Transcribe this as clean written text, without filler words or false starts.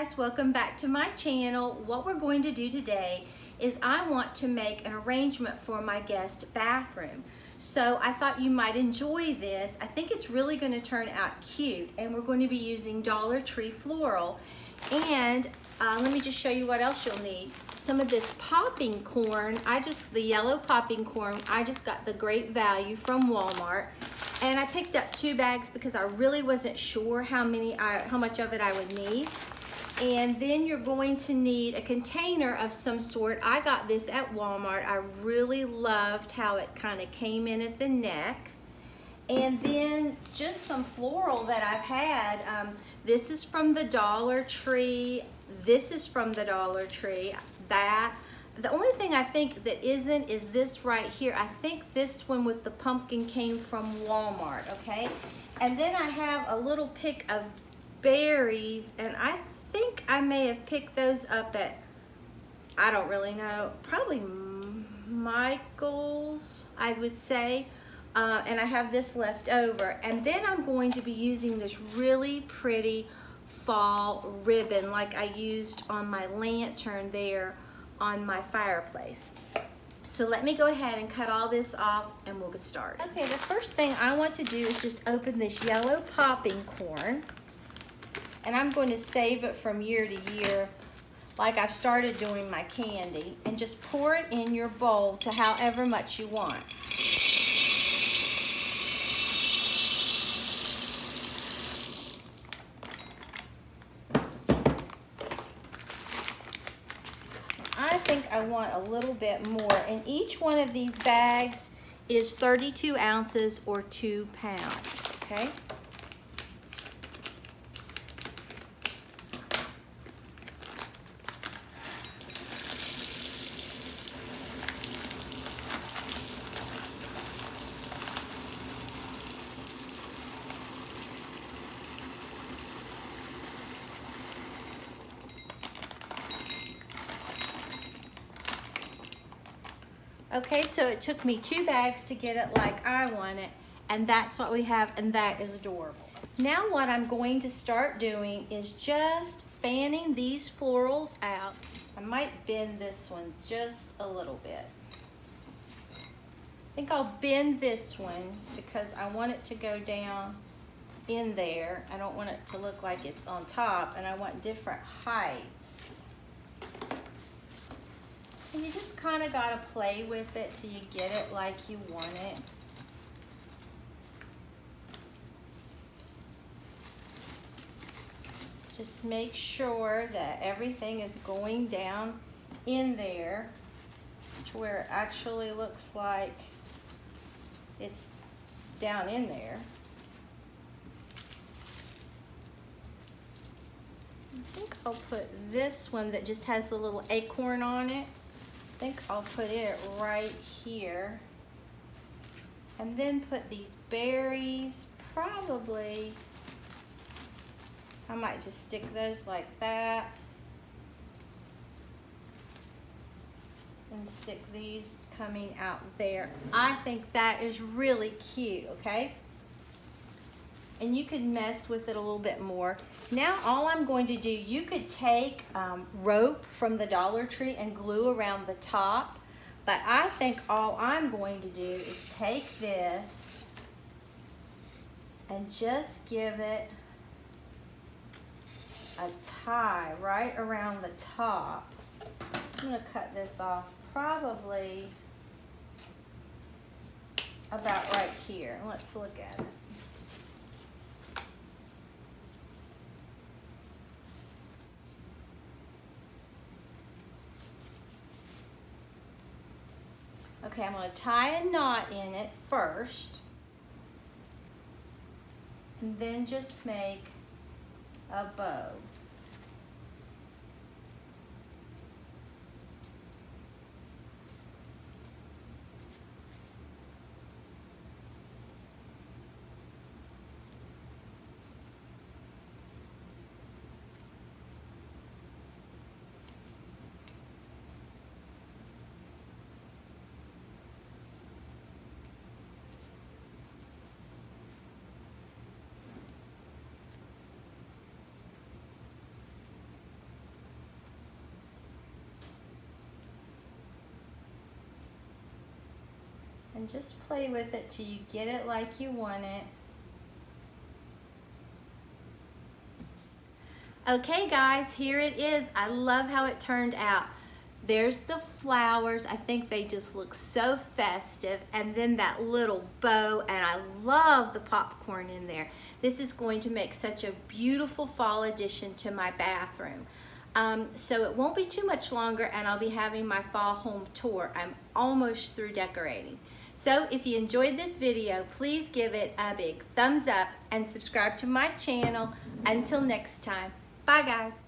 guys, welcome back to my channel. What we're going to do today is I want to make an arrangement for my guest bathroom. So I thought you might enjoy this. I think it's really going to turn out cute, and we're going to be using Dollar Tree floral. And let me just show you what else you'll need. Some of this popping corn, the yellow popping corn, I just got the great value from Walmart. And I picked up 2 bags because I really wasn't sure how much of it I would need. And then you're going to need a container of some sort. I got this at Walmart. I really loved how it kind of came in at the neck. And then just some floral that I've had. This is from the Dollar Tree. This is from the Dollar Tree. The only thing I think that isn't is this right here. I think this one with the pumpkin came from Walmart, okay? And then I have a little pick of berries, and I think I may have picked those up at, I don't really know, probably Michael's, I would say. And I have this left over. And then I'm going to be using this really pretty fall ribbon like I used on my lantern there on my fireplace. So let me go ahead and cut all this off and we'll get started. Okay, the first thing I want to do is just open this yellow popping corn. And I'm going to save it from year to year like I've started doing my candy, and just pour it in your bowl to however much you want. I think I want a little bit more, and each one of these bags is 32 ounces or 2 pounds, okay? Okay, so it took me 2 bags to get it like I want it, and that's what we have, and that is adorable. Now what I'm going to start doing is just fanning these florals out. I might bend this one just a little bit. I think I'll bend this one because I want it to go down in there. I don't want it to look like it's on top, and I want different heights. And you just kind of got to play with it till you get it like you want it. Just make sure that everything is going down in there to where it actually looks like it's down in there. I think I'll put this one that just has the little acorn on it. I think I'll put it right here, and then put these berries, probably, I might just stick those like that, and stick these coming out there. I think that is really cute, okay? And you could mess with it a little bit more. Now all I'm going to do, you could take rope from the Dollar Tree and glue around the top, but I think all I'm going to do is take this and just give it a tie right around the top. I'm gonna cut this off probably about right here. Let's look at it. Okay, I'm going to tie a knot in it first, and then just make a bow. And just play with it till you get it like you want it. Okay guys, here it is. I love how it turned out. There's the flowers. I think they just look so festive. And then that little bow, and I love the popcorn in there. This is going to make such a beautiful fall addition to my bathroom. So it won't be too much longer and I'll be having my fall home tour. I'm almost through decorating. So if you enjoyed this video, please give it a big thumbs up and subscribe to my channel. Until next time, bye guys.